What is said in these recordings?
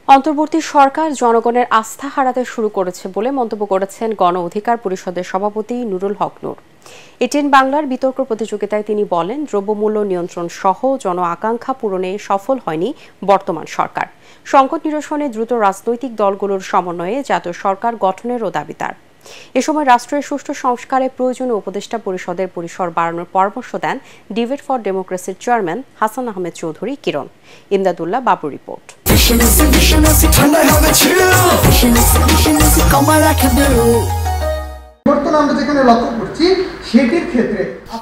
অন্তর্বর্তী সরকার জনগণের আস্থা হারাতে শুরু করেছে বলে মন্তব্য করেছেন গণ অধিকার পরিষদের সভাপতি নুরুল হক নূর। এটিএন বাংলার বিতর্ক প্রতিযোগিতায় তিনি বলেন, দ্রব্যমূল্য নিয়ন্ত্রণ সহ জন আকাঙ্ক্ষা পূরণে সফল হয়নি বর্তমান সরকার। সংকট নিরসনে দ্রুত রাজনৈতিক দলগুলোর সমন্বয়ে জাতীয় সরকার গঠনেরও দাবি তার। এ সময় রাষ্ট্রের সুষ্ঠু সংস্কারে প্রয়োজনীয় উপদেষ্টা পরিষদের পরিসর বাড়ানোর পরামর্শ দেন ডিবেট ফর ডেমোক্রেসির চেয়ারম্যান হাসান আহমেদ চৌধুরী কিরণ। ইমদাদুল্লাহ বাবুর রিপোর্ট।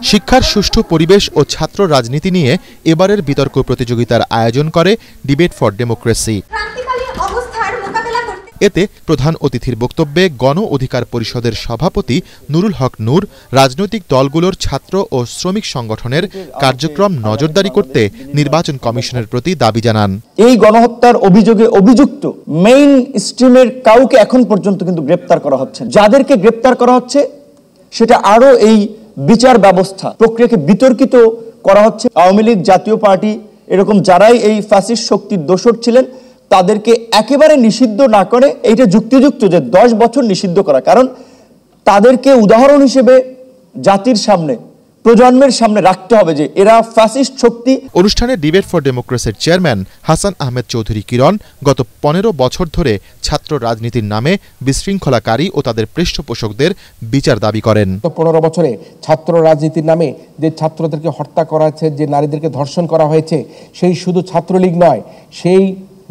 শিক্ষার সুষ্ঠু পরিবেশ ও ছাত্র রাজনীতি নিয়ে এবারের বিতর্ক প্রতিযোগিতার আয়োজন করে ডিবেট ফর ডেমোক্রেসি। এতে প্রধান অতিথির বক্তব্যে গণ অধিকার পরিষদের সভাপতি নুরুল হক নূর রাজনৈতিক দলগুলোর ছাত্র ও শ্রমিক সংগঠনের কার্যক্রম নজরদারি করতে নির্বাচন কমিশনের প্রতি দাবি জানান। এই গণহত্যার অভিযোগে অভিযুক্ত মেইন স্ট্রিমের কাউকে এখন পর্যন্ত কিন্তু গ্রেপ্তার করা হচ্ছে। যাদেরকে গ্রেপ্তার করা হচ্ছে সেটা আরো এই বিচার ব্যবস্থা প্রক্রিয়াকে বিতর্কিত করা হচ্ছে। আওয়ামী লীগ, জাতীয় পার্টি এরকম যারাই এই ফ্যাসিস্ট শক্তির দোসর ছিলেন তাদেরকে একেবারে নিষিদ্ধ না করে এইটা যুক্তিযুক্ত যে 10 বছর নিষিদ্ধ করা, কারণ তাদেরকে উদাহরণ হিসেবে জাতির সামনে, প্রজন্মের সামনে রাখতে হবে যে এরা ফ্যাসিস্ট শক্তি। অনুষ্ঠানে ডিবেট ফর ডেমোক্রেসির চেয়ারম্যান হাসান আহমেদ চৌধুরী কিরণ গত 15 বছর ধরে ছাত্র রাজনীতির নামে বিশৃঙ্খলাকারী ও তাদের পৃষ্ঠপোষকদের বিচার দাবি করেন। 15 বছরে ছাত্র রাজনীতির নামে যে ছাত্রদেরকে হত্যা করা হয়েছে, যে নারীদেরকে ধর্ষণ করা হয়েছে, সেই শুধু ছাত্রলীগ নয়, সেই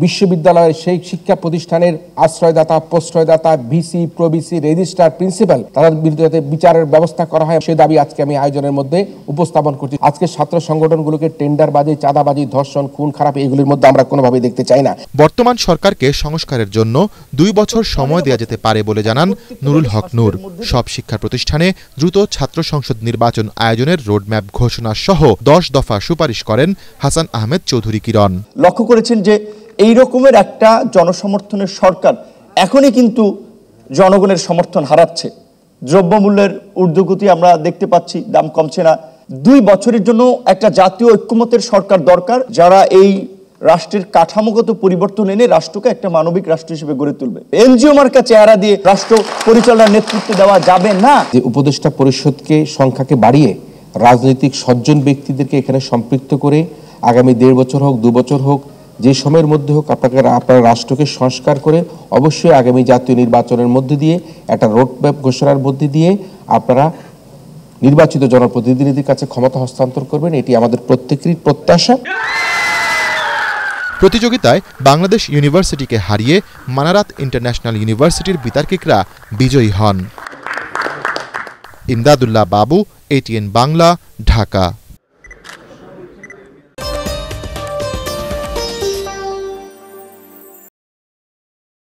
বিশ্ববিদ্যালয়ের সেই শিক্ষা প্রতিষ্ঠানের আশ্রয়দাতা, প্রশ্রয়দাতা, ভিসি, প্রভিসি, রেজিস্ট্রার, প্রিন্সিপাল, তাদের বিরুদ্ধে বিচারের ব্যবস্থা করা হয়। সে দাবি আজকে আমি আয়োজনের মধ্যে উপস্থাপন করছি। আজকে ছাত্র সংগঠনগুলোকে টেন্ডারবাজি, চাঁদাবাজি, ধর্ষণ, খুন খারাপ এগুলির মধ্যে আমরা কোনোভাবেই দেখতে চাই না। বর্তমান সরকারকে সংস্কারের জন্য 2 বছর সময় দেওয়া যেতে পারে বলে জানান নুরুল হক নূর। সব শিক্ষা প্রতিষ্ঠানে দ্রুত ছাত্র সংসদ নির্বাচন আয়োজনের রোডম্যাপ ঘোষণা সহ 10 দফা সুপারিশ করেন হাসান আহমেদ চৌধুরী কিরণ। লক্ষ্য করেছেন যে এই রকমের একটা জনসমর্থনের সরকার এখনই কিন্তু জনগণের সমর্থন হারাচ্ছে। দ্রব্যমূল্যের ঊর্ধ্বগতি আমরা দেখতে পাচ্ছি, দাম কমছে না। 2 বছরের জন্য একটা জাতীয় ঐক্যমতের সরকার দরকার, যারা এই রাষ্ট্রের কাঠামোগত পরিবর্তন এনে রাষ্ট্রকে একটা মানবিক রাষ্ট্র হিসেবে গড়ে তুলবে। এনজিও মার্কা চেহারা দিয়ে রাষ্ট্র পরিচালনার নেতৃত্ব দেওয়া যাবে না। যে উপদেষ্টা পরিষদকে সংখ্যাকে বাড়িয়ে রাজনৈতিক সজ্জন ব্যক্তিদেরকে এখানে সম্পৃক্ত করে আগামী 1.5 বছর হোক, 2 বছর হোক, যে সময়ের মধ্যে হোক আপনার রাষ্ট্রকে সংস্কার করে অবশ্যই আগামী জাতীয় নির্বাচনের মধ্যে দিয়ে একটা রোডম্যাপ ঘোষণার মধ্যে দিয়ে আপনারা নির্বাচিত জনপ্রতিনিধিদের কাছে ক্ষমতা হস্তান্তর করবেন, এটি আমাদের প্রত্যেকেরই প্রত্যাশা। প্রতিযোগিতায় বাংলাদেশ ইউনিভার্সিটিকে হারিয়ে মানারাত ইন্টারন্যাশনাল ইউনিভার্সিটির বিতার্কিকরা বিজয়ী হন। ইমদাদুল্লাহ বাবু, এটিএন বাংলা, ঢাকা।